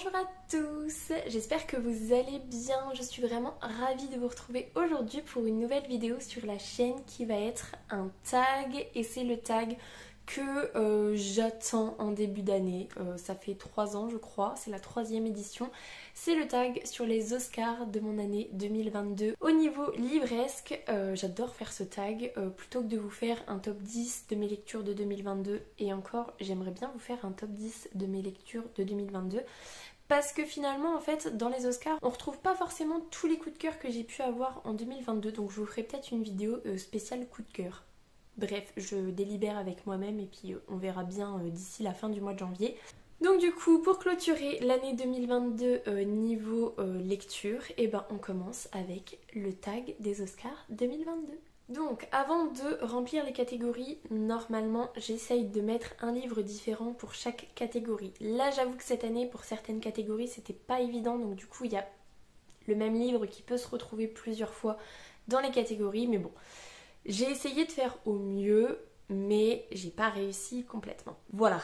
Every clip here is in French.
Bonjour à tous, j'espère que vous allez bien, je suis vraiment ravie de vous retrouver aujourd'hui pour une nouvelle vidéo sur la chaîne qui va être un tag et c'est le tag que j'attends en début d'année, ça fait 3 ans je crois, c'est la 3e édition, c'est le tag sur les Oscars de mon année 2022. Au niveau livresque, j'adore faire ce tag, plutôt que de vous faire un top 10 de mes lectures de 2022 et encore j'aimerais bien vous faire un top 10 de mes lectures de 2022 parce que finalement en fait dans les Oscars on retrouve pas forcément tous les coups de cœur que j'ai pu avoir en 2022 donc je vous ferai peut-être une vidéo spéciale coup de cœur. Bref, je délibère avec moi-même et puis on verra bien d'ici la fin du mois de janvier. Donc du coup, pour clôturer l'année 2022 niveau lecture, et ben on commence avec le tag des Oscars 2022. Donc avant de remplir les catégories, normalement j'essaye de mettre un livre différent pour chaque catégorie. Là j'avoue que cette année pour certaines catégories c'était pas évident, donc du coup il y a le même livre qui peut se retrouver plusieurs fois dans les catégories, mais bon. J'ai essayé de faire au mieux, mais j'ai pas réussi complètement. Voilà.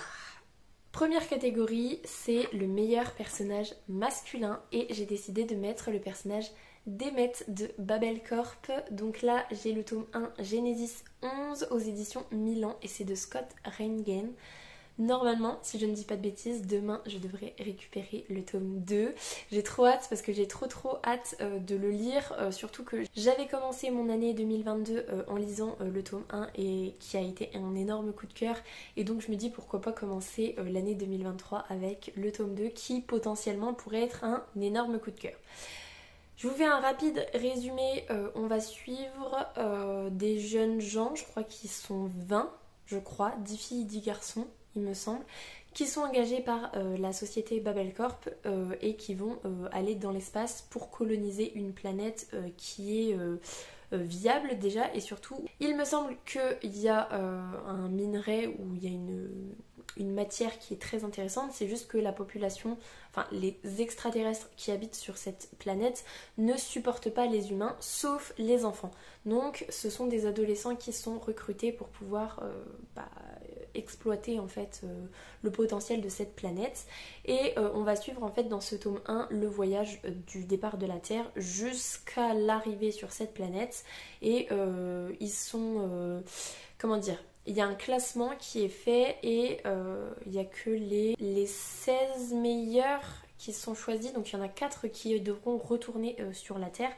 Première catégorie, c'est le meilleur personnage masculin et j'ai décidé de mettre le personnage d'Emmett de Babel Corp. Donc là, j'ai le tome 1 Genesis 11 aux éditions Milan et c'est de Scott Reingen. Normalement, si je ne dis pas de bêtises, demain je devrais récupérer le tome 2. J'ai trop hâte parce que j'ai trop hâte de le lire, surtout que j'avais commencé mon année 2022 en lisant le tome 1 et qui a été un énorme coup de cœur. Et donc je me dis pourquoi pas commencer l'année 2023 avec le tome 2 qui potentiellement pourrait être un énorme coup de cœur. Je vous fais un rapide résumé, on va suivre des jeunes gens, je crois qu'ils sont 20, je crois, 10 filles, 10 garçons. Il me semble, qui sont engagés par la société Babel Corp et qui vont aller dans l'espace pour coloniser une planète qui est viable déjà et surtout il me semble qu'il y a un minerai où il y a une matière qui est très intéressante, c'est juste que la population, enfin les extraterrestres qui habitent sur cette planète ne supportent pas les humains sauf les enfants. Donc ce sont des adolescents qui sont recrutés pour pouvoir exploiter en fait le potentiel de cette planète et on va suivre en fait dans ce tome 1 le voyage du départ de la Terre jusqu'à l'arrivée sur cette planète et ils sont comment dire, il y a un classement qui est fait et il n'y a que les 16 meilleurs qui sont choisis, donc il y en a 4 qui devront retourner sur la Terre.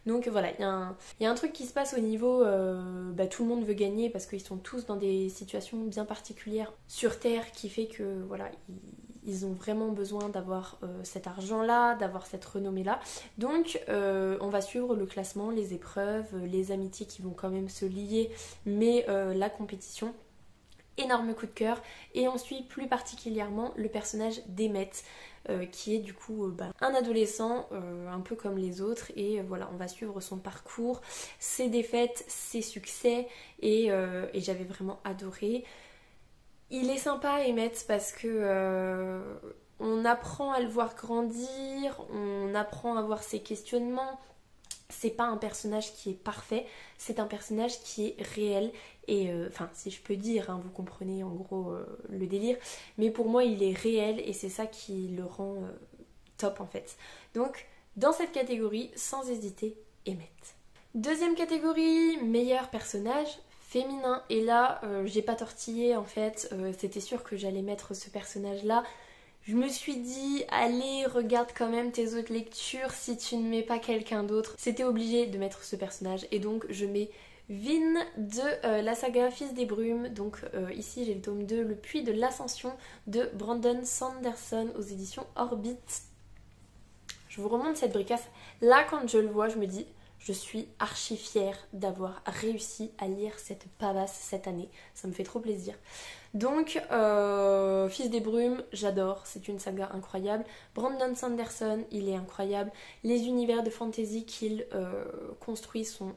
Donc voilà, il y a un truc qui se passe au niveau, tout le monde veut gagner parce qu'ils sont tous dans des situations bien particulières sur Terre qui fait que voilà, ils ont vraiment besoin d'avoir cet argent-là, d'avoir cette renommée-là. Donc on va suivre le classement, les épreuves, les amitiés qui vont quand même se lier, mais la compétition. Énorme coup de cœur et on suit plus particulièrement le personnage d'Emmett qui est du coup un adolescent un peu comme les autres et voilà on va suivre son parcours, ses défaites, ses succès et j'avais vraiment adoré. Il est sympa Emmett parce que on apprend à le voir grandir, on apprend à voir ses questionnements. C'est pas un personnage qui est parfait, c'est un personnage qui est réel et enfin si je peux dire, hein, vous comprenez en gros le délire, mais pour moi il est réel et c'est ça qui le rend top en fait. Donc dans cette catégorie, sans hésiter, Emmett. Deuxième catégorie, meilleur personnage féminin et là j'ai pas tortillé en fait, c'était sûr que j'allais mettre ce personnage là. Je me suis dit, allez, regarde quand même tes autres lectures si tu ne mets pas quelqu'un d'autre. C'était obligé de mettre ce personnage et donc je mets Vin de la saga Fils des Brumes. Donc ici j'ai le tome 2, Le Puits de l'Ascension de Brandon Sanderson aux éditions Orbit. Je vous remonte cette bricasse. Là quand je le vois, je me dis, je suis archi fière d'avoir réussi à lire cette pavasse cette année. Ça me fait trop plaisir. Donc, Fils des Brumes, j'adore, c'est une saga incroyable. Brandon Sanderson, il est incroyable. Les univers de fantasy qu'il construit sont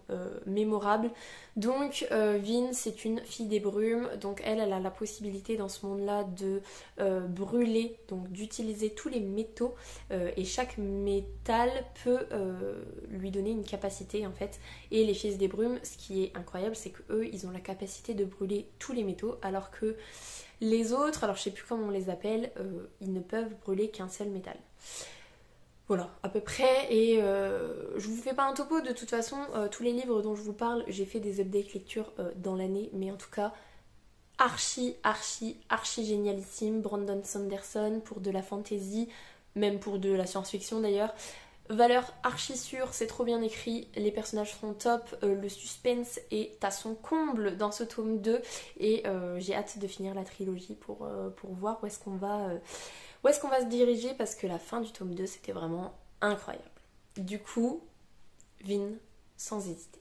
mémorables. Donc, Vin, c'est une fille des brumes. Donc, elle a la possibilité dans ce monde-là de brûler, donc d'utiliser tous les métaux. Et chaque métal peut lui donner une capacité en fait. Et les Fils des Brumes, ce qui est incroyable, c'est qu'eux, ils ont la capacité de brûler tous les métaux, alors que les autres, alors je sais plus comment on les appelle, ils ne peuvent brûler qu'un seul métal. Voilà, à peu près, et je vous fais pas un topo, de toute façon, tous les livres dont je vous parle, j'ai fait des updates lecture dans l'année, mais en tout cas, archi génialissime. Brandon Sanderson pour de la fantasy, même pour de la science-fiction d'ailleurs. Valeur archi sûre, c'est trop bien écrit, les personnages sont top, le suspense est à son comble dans ce tome 2 et j'ai hâte de finir la trilogie pour voir où est-ce qu'on va se diriger, parce que la fin du tome 2 c'était vraiment incroyable. Du coup, Vin, sans hésiter.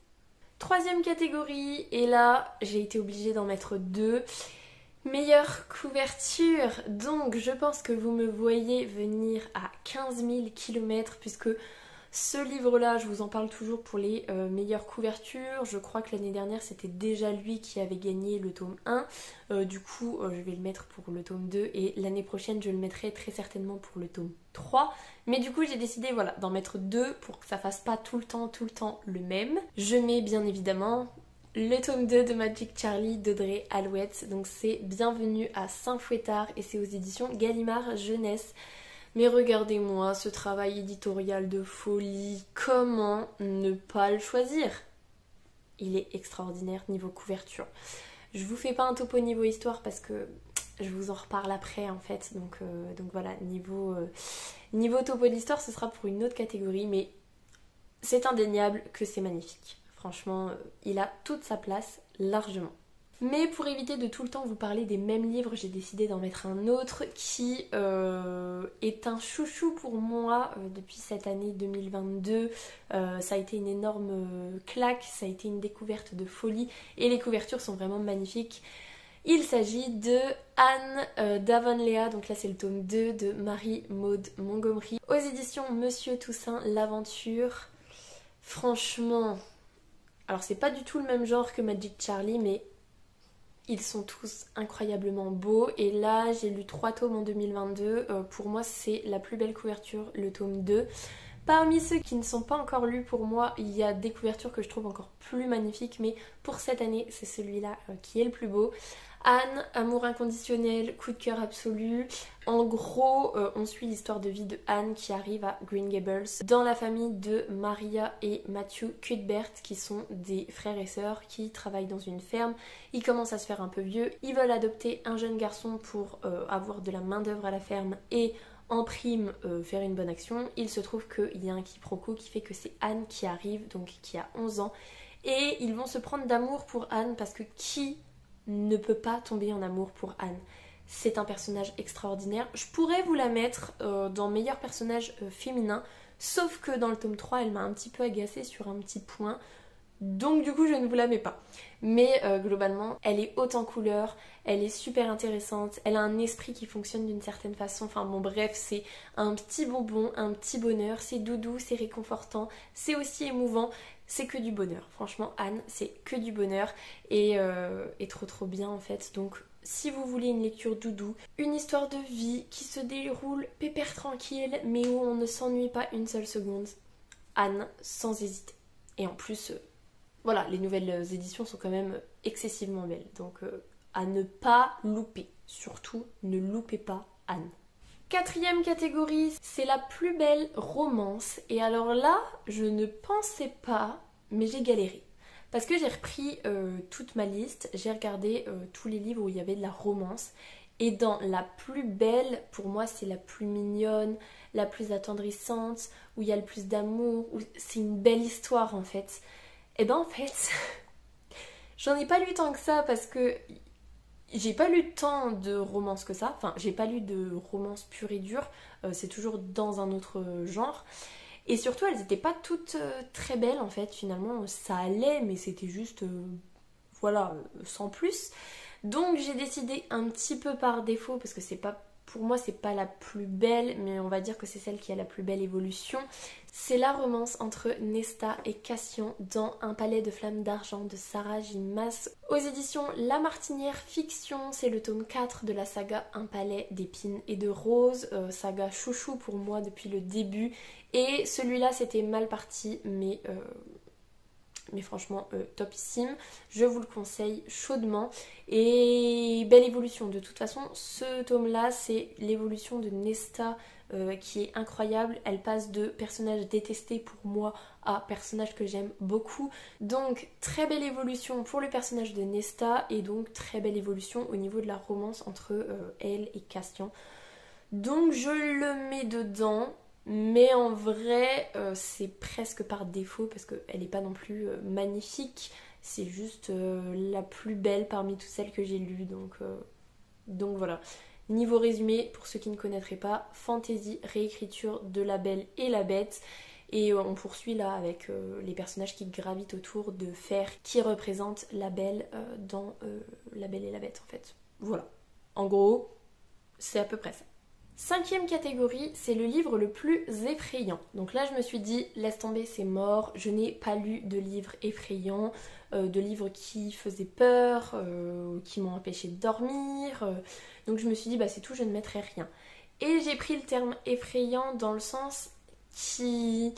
Troisième catégorie, et là j'ai été obligée d'en mettre deux. Meilleure couverture, donc je pense que vous me voyez venir à 15 000 km, puisque ce livre-là, je vous en parle toujours pour les meilleures couvertures. Je crois que l'année dernière, c'était déjà lui qui avait gagné le tome 1. Du coup, je vais le mettre pour le tome 2 et l'année prochaine, je le mettrai très certainement pour le tome 3. Mais du coup, j'ai décidé voilà, d'en mettre deux pour que ça fasse pas tout le temps le même. Je mets bien évidemment le tome 2 de Magic Charlie d'Audrey Alouette. Donc c'est Bienvenue à Saint-Fouettard et c'est aux éditions Gallimard Jeunesse. Mais regardez-moi ce travail éditorial de folie, comment ne pas le choisir? Il est extraordinaire niveau couverture. Je vous fais pas un topo niveau histoire parce que je vous en reparle après en fait, donc voilà, niveau topo d'histoire ce sera pour une autre catégorie, mais c'est indéniable que c'est magnifique. Franchement, il a toute sa place largement. Mais pour éviter de tout le temps vous parler des mêmes livres, j'ai décidé d'en mettre un autre qui est un chouchou pour moi depuis cette année 2022. Ça a été une énorme claque, ça a été une découverte de folie et les couvertures sont vraiment magnifiques. Il s'agit de Anne d'Avonlea, donc là c'est le tome 2 de Marie-Maude Montgomery aux éditions Monsieur Toussaint l'Aventure. Franchement, alors c'est pas du tout le même genre que Magic Charlie, mais ils sont tous incroyablement beaux. Et là, j'ai lu 3 tomes en 2022. Pour moi, c'est la plus belle couverture, le tome 2. Parmi ceux qui ne sont pas encore lus, pour moi, il y a des couvertures que je trouve encore plus magnifiques. Mais pour cette année, c'est celui-là qui est le plus beau. Anne, amour inconditionnel, coup de cœur absolu. En gros, on suit l'histoire de vie de Anne qui arrive à Green Gables dans la famille de Maria et Matthew Cuthbert qui sont des frères et sœurs qui travaillent dans une ferme. Ils commencent à se faire un peu vieux, ils veulent adopter un jeune garçon pour avoir de la main d'œuvre à la ferme et en prime faire une bonne action. Il se trouve qu'il y a un quiproquo qui fait que c'est Anne qui arrive, donc qui a 11 ans, et ils vont se prendre d'amour pour Anne parce que qui ne peut pas tomber en amour pour Anne? C'est un personnage extraordinaire. Je pourrais vous la mettre dans meilleur personnage féminin, sauf que dans le tome 3, elle m'a un petit peu agacée sur un petit point. Donc du coup, je ne vous la mets pas. Mais globalement, elle est haute en couleurs, elle est super intéressante, elle a un esprit qui fonctionne d'une certaine façon. Enfin bon, bref, c'est un petit bonbon, un petit bonheur. C'est doudou, c'est réconfortant, c'est aussi émouvant. C'est que du bonheur. Franchement, Anne, c'est que du bonheur et trop bien en fait. Donc si vous voulez une lecture doudou, une histoire de vie qui se déroule pépère tranquille mais où on ne s'ennuie pas une seule seconde, Anne, sans hésiter. Et en plus, voilà, les nouvelles éditions sont quand même excessivement belles. Donc à ne pas louper. Surtout, ne loupez pas Anne. Quatrième catégorie, c'est la plus belle romance. Et alors là, je ne pensais pas, mais j'ai galéré. Parce que j'ai repris toute ma liste, j'ai regardé tous les livres où il y avait de la romance. Et dans la plus belle, pour moi c'est la plus mignonne, la plus attendrissante, où il y a le plus d'amour, où c'est une belle histoire en fait. Et ben en fait, j'en ai pas lu tant que ça parce que j'ai pas lu tant de romances que ça, enfin j'ai pas lu de romances pure et dure, c'est toujours dans un autre genre. Et surtout elles étaient pas toutes très belles en fait, finalement ça allait mais c'était juste voilà, sans plus. Donc j'ai décidé un petit peu par défaut, parce que c'est pas, pour moi c'est pas la plus belle, mais on va dire que c'est celle qui a la plus belle évolution. C'est la romance entre Nesta et Cassian dans Un palais de flammes d'argent de Sarah J. Maas aux éditions La Martinière Fiction. C'est le tome 4 de la saga Un palais d'épines et de roses, saga chouchou pour moi depuis le début. Et celui-là c'était mal parti, mais franchement topissime, je vous le conseille chaudement et belle évolution. De toute façon ce tome là c'est l'évolution de Nesta qui est incroyable. Elle passe de personnage détesté pour moi à personnage que j'aime beaucoup. Donc très belle évolution pour le personnage de Nesta et donc très belle évolution au niveau de la romance entre elle et Castian. Donc je le mets dedans. Mais en vrai, c'est presque par défaut parce qu'elle n'est pas non plus magnifique. C'est juste la plus belle parmi toutes celles que j'ai lues. Donc voilà. Niveau résumé, pour ceux qui ne connaîtraient pas, fantasy, réécriture de La Belle et la Bête. Et on poursuit là avec les personnages qui gravitent autour de Fer, qui représente la Belle dans La Belle et la Bête en fait. Voilà. En gros, c'est à peu près ça. Cinquième catégorie, c'est le livre le plus effrayant. Donc là, je me suis dit, laisse tomber, c'est mort. Je n'ai pas lu de livres effrayants, de livres qui faisaient peur, qui m'ont empêché de dormir. Donc je me suis dit, bah c'est tout, je ne mettrai rien. Et j'ai pris le terme effrayant dans le sens qui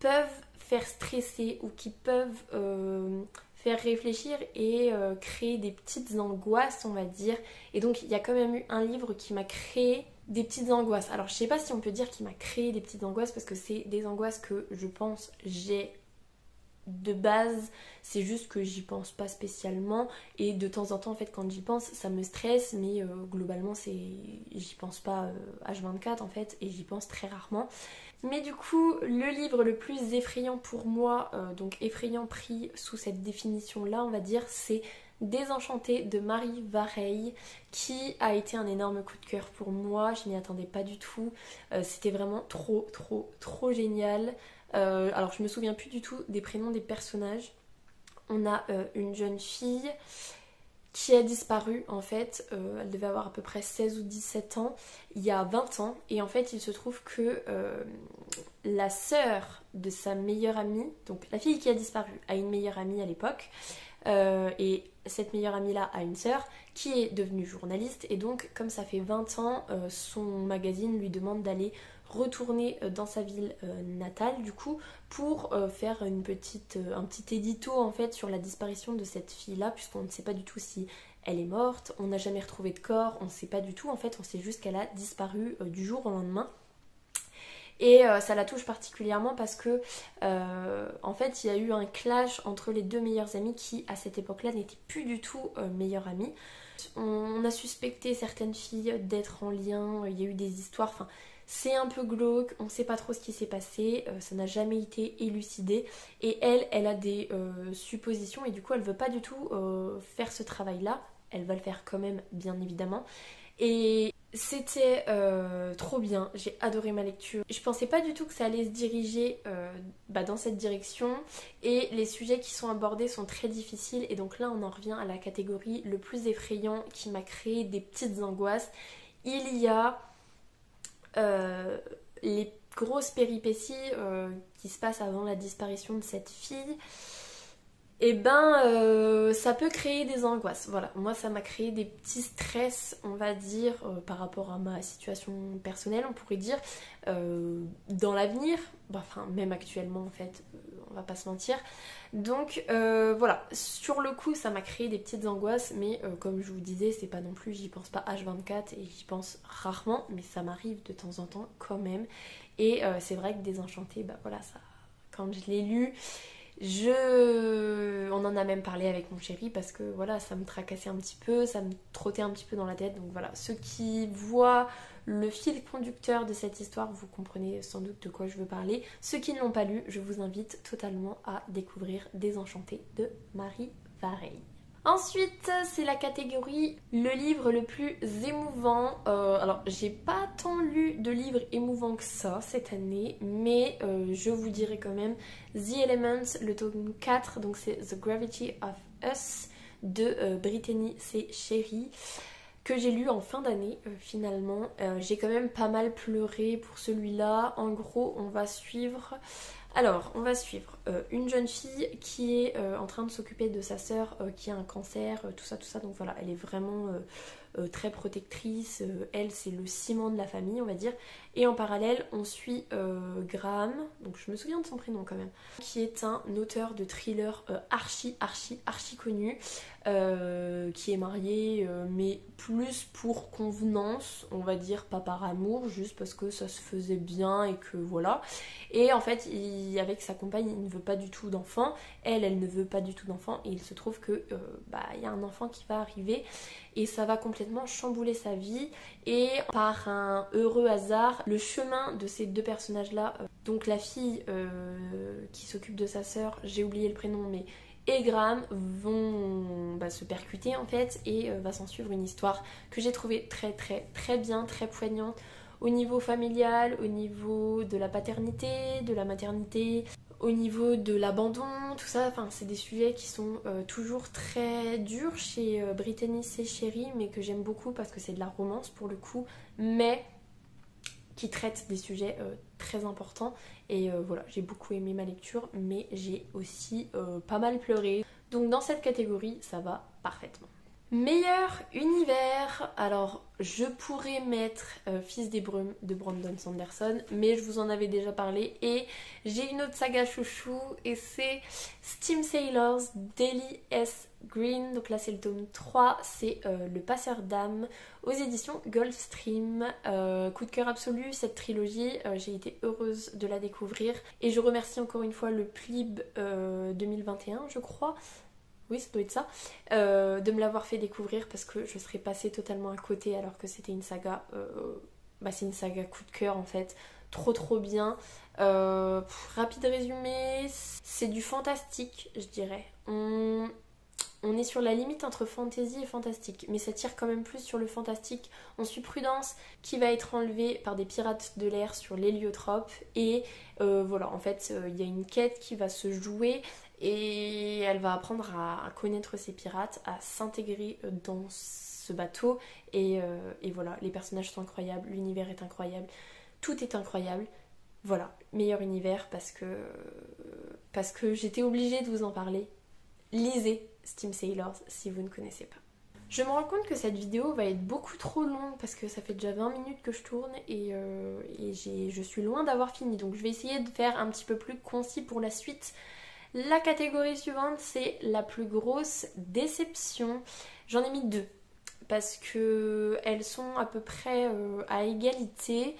peuvent faire stresser ou qui peuvent faire réfléchir et créer des petites angoisses, on va dire. Et donc il y a quand même eu un livre qui m'a créé des petites angoisses. Alors je sais pas si on peut dire qu'il m'a créé des petites angoisses parce que c'est des angoisses que je pense j'ai de base, c'est juste que j'y pense pas spécialement et de temps en temps en fait quand j'y pense ça me stresse mais globalement j'y pense pas H24 en fait et j'y pense très rarement. Mais du coup le livre le plus effrayant pour moi, donc effrayant pris sous cette définition là on va dire, c'est Désenchantée de Marie Vareille, qui a été un énorme coup de cœur pour moi. Je n'y attendais pas du tout. C'était vraiment trop génial. Alors je me souviens plus du tout des prénoms des personnages. On a une jeune fille qui a disparu en fait. Elle devait avoir à peu près 16 ou 17 ans il y a 20 ans. Et en fait il se trouve que la sœur de sa meilleure amie, donc la fille qui a disparu a une meilleure amie à l'époque. Et cette meilleure amie là a une sœur qui est devenue journaliste et donc comme ça fait 20 ans son magazine lui demande d'aller retourner dans sa ville natale du coup pour faire un petit édito en fait sur la disparition de cette fille là puisqu'on ne sait pas du tout si elle est morte, on n'a jamais retrouvé de corps, on ne sait pas du tout en fait, on sait juste qu'elle a disparu du jour au lendemain. Et ça la touche particulièrement parce que en fait il y a eu un clash entre les deux meilleures amies qui à cette époque-là n'étaient plus du tout meilleures amies. On a suspecté certaines filles d'être en lien, il y a eu des histoires, enfin c'est un peu glauque, on ne sait pas trop ce qui s'est passé, ça n'a jamais été élucidé et elle a des suppositions et du coup elle veut pas du tout faire ce travail-là, elle va le faire quand même bien évidemment. Et c'était trop bien, j'ai adoré ma lecture. Je pensais pas du tout que ça allait se diriger dans cette direction et les sujets qui sont abordés sont très difficiles et donc là on en revient à la catégorie le plus effrayant qui m'a créé des petites angoisses. Il y a les grosses péripéties qui se passent avant la disparition de cette fille. Et ça peut créer des angoisses. Voilà, moi ça m'a créé des petits stress, on va dire, par rapport à ma situation personnelle, on pourrait dire, dans l'avenir, enfin même actuellement en fait, on va pas se mentir. Donc voilà, sur le coup ça m'a créé des petites angoisses, mais comme je vous disais, c'est pas non plus, j'y pense pas H24 et j'y pense rarement, mais ça m'arrive de temps en temps quand même. Et c'est vrai que Désenchantée, voilà, ça, quand je l'ai lu, on en a même parlé avec mon chéri parce que voilà, ça me tracassait un petit peu, ça me trottait un petit peu dans la tête. Donc voilà, ceux qui voient le fil conducteur de cette histoire, vous comprenez sans doute de quoi je veux parler. Ceux qui ne l'ont pas lu, je vous invite totalement à découvrir Désenchantée de Marie Vareille. Ensuite, c'est la catégorie le livre le plus émouvant. Alors, j'ai pas tant lu de livres émouvants que ça cette année, mais je vous dirai quand même The Elements, le tome 4, donc c'est The Gravity of Us de Brittany C. Sherry, que j'ai lu en fin d'année finalement. J'ai quand même pas mal pleuré pour celui-là. En gros, on va suivre une jeune fille qui est en train de s'occuper de sa sœur qui a un cancer, tout ça. Donc voilà, elle est vraiment très protectrice, elle c'est le ciment de la famille on va dire. Et en parallèle on suit Graham, donc je me souviens de son prénom quand même, qui est un auteur de thriller archi connu, qui est marié mais plus pour convenance on va dire, pas par amour, juste parce que ça se faisait bien et que voilà. Et en fait avec sa compagne il ne veut pas du tout d'enfant, elle ne veut pas du tout d'enfant, et il se trouve que y a un enfant qui va arriver et ça va complètement chambouler sa vie. Et par un heureux hasard, le chemin de ces deux personnages là, donc la fille qui s'occupe de sa sœur, j'ai oublié le prénom, mais et Graham vont se percuter en fait, et va s'en suivre une histoire que j'ai trouvée très bien, très poignante au niveau familial, au niveau de la paternité, de la maternité, au niveau de l'abandon, tout ça. Enfin, c'est des sujets qui sont toujours très durs chez Brittany et Sherry, mais que j'aime beaucoup parce que c'est de la romance pour le coup, mais qui traite des sujets très importants. Et voilà, j'ai beaucoup aimé ma lecture, mais j'ai aussi pas mal pleuré. Donc dans cette catégorie, ça va parfaitement. Meilleur univers, alors je pourrais mettre Fils des Brumes de Brandon Sanderson, mais je vous en avais déjà parlé, et j'ai une autre saga chouchou et c'est Steam Sailors d'Ellie S. Green. Donc là c'est le tome 3, c'est Le Passeur d'âme aux éditions Goldstream. Coup de cœur absolu cette trilogie, j'ai été heureuse de la découvrir et je remercie encore une fois le PLIB 2021 je crois. Oui, ça doit être ça, de me l'avoir fait découvrir, parce que je serais passée totalement à côté alors que c'était une saga, c'est une saga coup de cœur en fait, trop bien. Rapide résumé, c'est du fantastique je dirais. On est sur la limite entre fantasy et fantastique, mais ça tire quand même plus sur le fantastique. On suit Prudence qui va être enlevée par des pirates de l'air sur l'héliotrope, et voilà, en fait il y a une quête qui va se jouer et elle va apprendre à connaître ces pirates, à s'intégrer dans ce bateau, et voilà, les personnages sont incroyables, l'univers est incroyable, tout est incroyable. Voilà, meilleur univers parce que j'étais obligée de vous en parler. Lisez Steam Sailors si vous ne connaissez pas. Je me rends compte que cette vidéo va être beaucoup trop longue parce que ça fait déjà 20 minutes que je tourne et je suis loin d'avoir fini. Donc je vais essayer de faire un petit peu plus concis pour la suite. La catégorie suivante, c'est la plus grosse déception. J'en ai mis deux parce que elles sont à peu près à égalité.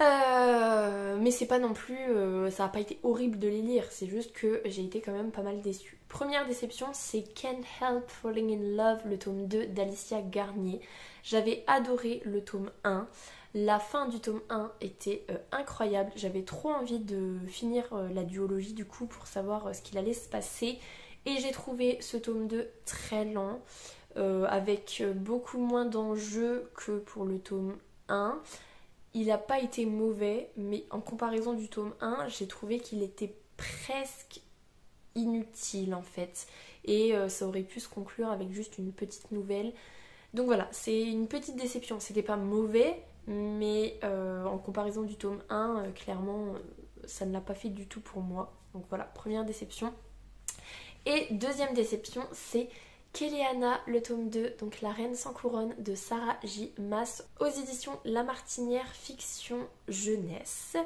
Mais c'est pas non plus, ça a pas été horrible de les lire, c'est juste que j'ai été quand même pas mal déçue. Première déception, c'est Can't Help Falling in Love, le tome 2 d'Alicia Garnier. J'avais adoré le tome 1, la fin du tome 1 était incroyable, j'avais trop envie de finir la duologie du coup pour savoir ce qu'il allait se passer, et j'ai trouvé ce tome 2 très lent, avec beaucoup moins d'enjeux que pour le tome 1. Il n'a pas été mauvais, mais en comparaison du tome 1, j'ai trouvé qu'il était presque inutile en fait. Et ça aurait pu se conclure avec juste une petite nouvelle. Donc voilà, c'est une petite déception. C'était pas mauvais, mais en comparaison du tome 1, clairement, ça ne l'a pas fait du tout pour moi. Donc voilà, première déception. Et deuxième déception, c'est Kéléana, le tome 2, donc La Reine sans couronne de Sarah J. Maas aux éditions La Martinière Fiction Jeunesse.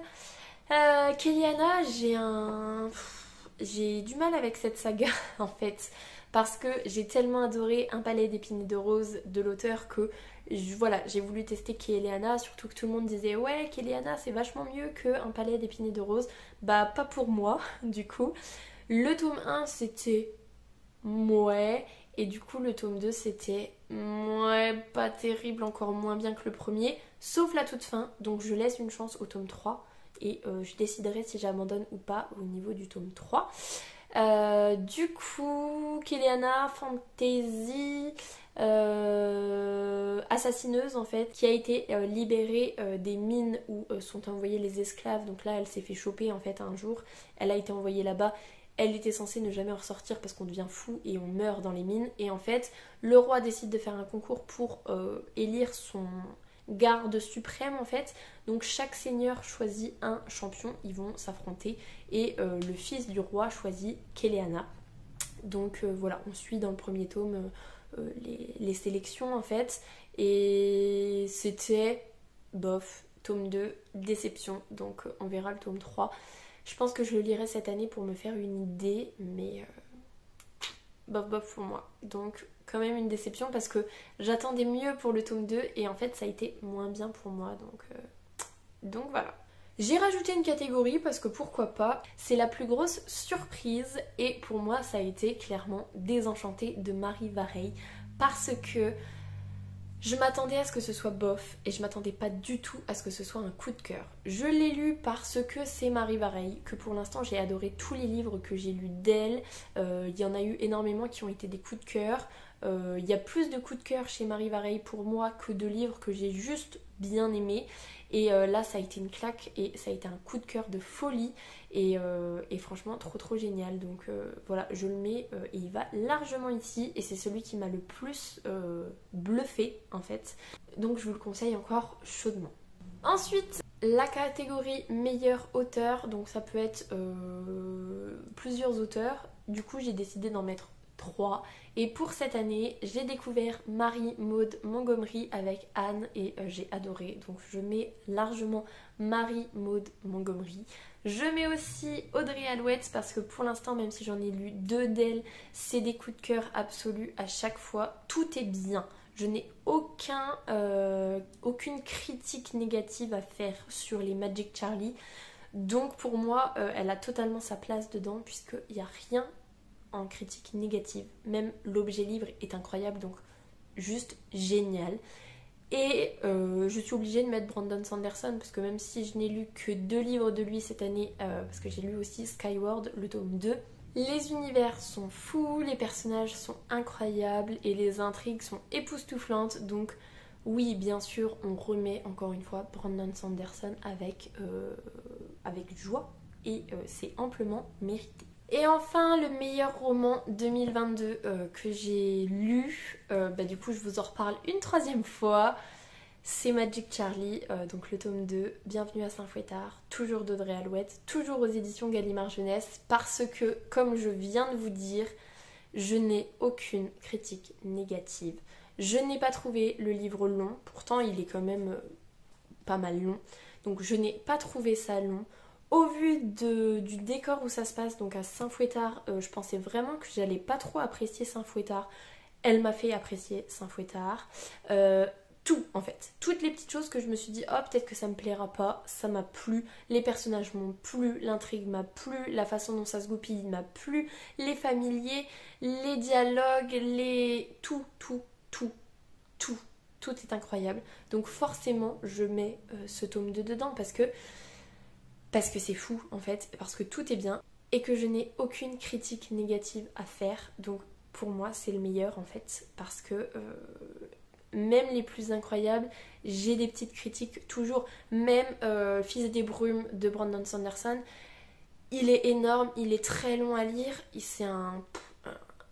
Kéléana, j'ai du mal avec cette saga en fait, parce que j'ai tellement adoré Un palais d'épines et de roses de l'auteur que voilà, j'ai voulu tester Kéléana, surtout que tout le monde disait ouais, Kéléana c'est vachement mieux que Un palais d'épines et de roses. Bah pas pour moi du coup. Le tome 1 c'était ouais, et du coup le tome 2 c'était ouais, pas terrible, encore moins bien que le premier, sauf la toute fin, donc je laisse une chance au tome 3 et je déciderai si j'abandonne ou pas au niveau du tome 3. Du coup, Kéléana, fantasy assassineuse en fait, qui a été libérée des mines où sont envoyés les esclaves. Donc là elle s'est fait choper en fait un jour, elle a été envoyée là-bas. Elle était censée ne jamais en ressortir parce qu'on devient fou et on meurt dans les mines. Et en fait, le roi décide de faire un concours pour élire son garde suprême en fait. Donc chaque seigneur choisit un champion, ils vont s'affronter. Et le fils du roi choisit Kéléana. Donc voilà, on suit dans le premier tome les sélections en fait. Et c'était bof, tome 2, déception. Donc on verra le tome 3. Je pense que je le lirai cette année pour me faire une idée, mais bof bof pour moi. Donc quand même une déception parce que j'attendais mieux pour le tome 2 et en fait ça a été moins bien pour moi. Donc voilà. J'ai rajouté une catégorie parce que pourquoi pas, c'est la plus grosse surprise et pour moi ça a été clairement Désenchantée de Marie Vareille parce que je m'attendais à ce que ce soit bof et je m'attendais pas du tout à ce que ce soit un coup de cœur. Je l'ai lu parce que c'est Marie Vareille, que pour l'instant j'ai adoré tous les livres que j'ai lus d'elle. Il y en a eu énormément qui ont été des coups de cœur. Il y a plus de coups de cœur chez Marie Vareille pour moi que de livres que j'ai juste bien aimés. Et là ça a été une claque et ça a été un coup de cœur de folie et franchement trop génial. Donc voilà, je le mets et il va largement ici et c'est celui qui m'a le plus bluffé en fait. Donc je vous le conseille encore chaudement. Ensuite, la catégorie meilleur auteur, donc ça peut être plusieurs auteurs. Du coup j'ai décidé d'en mettre 3. Et pour cette année, j'ai découvert Marie-Maude Montgomery avec Anne et j'ai adoré. Donc je mets largement Marie-Maude Montgomery. Je mets aussi Audrey Alouette parce que pour l'instant, même si j'en ai lu 2 d'elle, c'est des coups de cœur absolus à chaque fois. Tout est bien. Je n'ai aucune critique négative à faire sur les Magic Charlie. Donc pour moi, elle a totalement sa place dedans puisqu'il n'y a rien en critique négative. Même l'objet livre est incroyable, donc juste génial. Et je suis obligée de mettre Brandon Sanderson parce que même si je n'ai lu que 2 livres de lui cette année, parce que j'ai lu aussi Skyward, le tome 2, les univers sont fous, les personnages sont incroyables et les intrigues sont époustouflantes. Donc oui, bien sûr, on remet encore une fois Brandon Sanderson avec joie et c'est amplement mérité. Et enfin, le meilleur roman 2022 que j'ai lu, du coup je vous en reparle une 3e fois, c'est Magic Charlie, donc le tome 2, Bienvenue à Saint-Fouettard, toujours d'Audrey Alouette, toujours aux éditions Gallimard Jeunesse, parce que, comme je viens de vous dire, je n'ai aucune critique négative. Je n'ai pas trouvé le livre long, pourtant il est quand même pas mal long, donc je n'ai pas trouvé ça long. Au vu du décor où ça se passe, donc à Saint-Fouettard, je pensais vraiment que j'allais pas trop apprécier Saint-Fouettard. Elle m'a fait apprécier Saint-Fouettard. Tout en fait. Toutes les petites choses que je me suis dit, oh peut-être que ça me plaira pas, ça m'a plu. Les personnages m'ont plu, l'intrigue m'a plu, la façon dont ça se goupille m'a plu, les familiers, les dialogues, tout est incroyable. Donc forcément, je mets ce tome 2 dedans parce que c'est fou en fait, parce que tout est bien et que je n'ai aucune critique négative à faire. Donc pour moi c'est le meilleur en fait, parce que même les plus incroyables, j'ai des petites critiques toujours. Même Fils des brumes de Brandon Sanderson, il est énorme, il est très long à lire,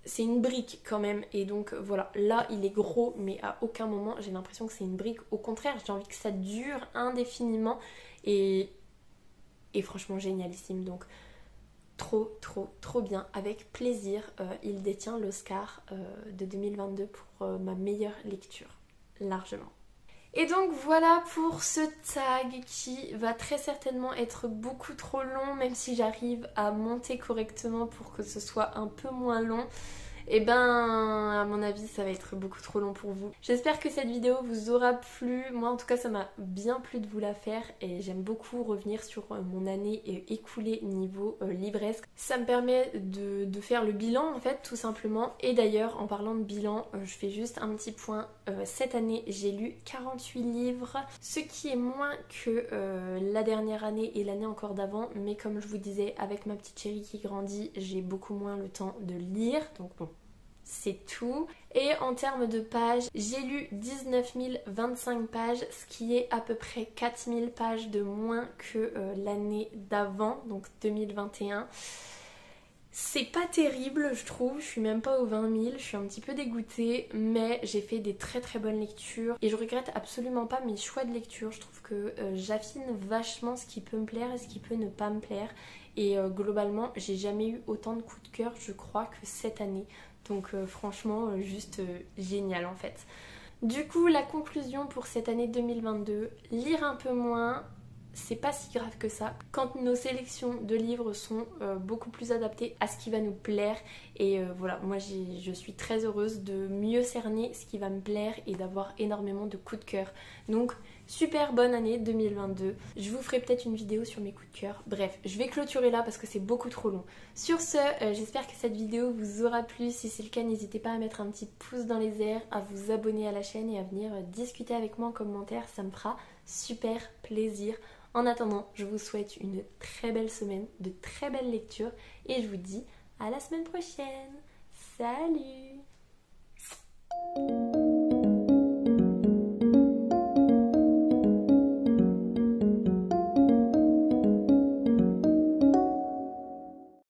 c'est une brique quand même, et donc voilà, là il est gros mais à aucun moment j'ai l'impression que c'est une brique, au contraire j'ai envie que ça dure indéfiniment et franchement génialissime. Donc trop bien, avec plaisir. Il détient l'Oscar de 2022 pour ma meilleure lecture, largement. Et donc voilà pour ce tag qui va très certainement être beaucoup trop long, même si j'arrive à monter correctement pour que ce soit un peu moins long. Et ben à mon avis ça va être beaucoup trop long pour vous. J'espère que cette vidéo vous aura plu. Moi en tout cas ça m'a bien plu de vous la faire et j'aime beaucoup revenir sur mon année écoulée niveau livresque. Ça me permet de faire le bilan en fait tout simplement. Et d'ailleurs en parlant de bilan, je fais juste un petit point. Cette année j'ai lu 48 livres, ce qui est moins que la dernière année et l'année encore d'avant. Mais comme je vous disais, avec ma petite chérie qui grandit, j'ai beaucoup moins le temps de lire. Donc bon, c'est tout. Et en termes de pages, j'ai lu 19 025 pages, ce qui est à peu près 4000 pages de moins que l'année d'avant, donc 2021. C'est pas terrible je trouve, je suis même pas aux 20 000, je suis un petit peu dégoûtée, mais j'ai fait des très bonnes lectures et je regrette absolument pas mes choix de lecture. Je trouve que j'affine vachement ce qui peut me plaire et ce qui peut ne pas me plaire et globalement j'ai jamais eu autant de coups de cœur je crois que cette année. Donc franchement juste génial en fait. Du coup la conclusion pour cette année 2022, lire un peu moins, c'est pas si grave que ça quand nos sélections de livres sont beaucoup plus adaptées à ce qui va nous plaire. Et voilà, moi je suis très heureuse de mieux cerner ce qui va me plaire et d'avoir énormément de coups de cœur. Donc super bonne année 2022. Je vous ferai peut-être une vidéo sur mes coups de cœur. Bref, je vais clôturer là parce que c'est beaucoup trop long. Sur ce, j'espère que cette vidéo vous aura plu. Si c'est le cas, n'hésitez pas à mettre un petit pouce dans les airs, à vous abonner à la chaîne et à venir discuter avec moi en commentaire. Ça me fera super plaisir. En attendant, je vous souhaite une très belle semaine, de très belles lectures et je vous dis à la semaine prochaine. Salut!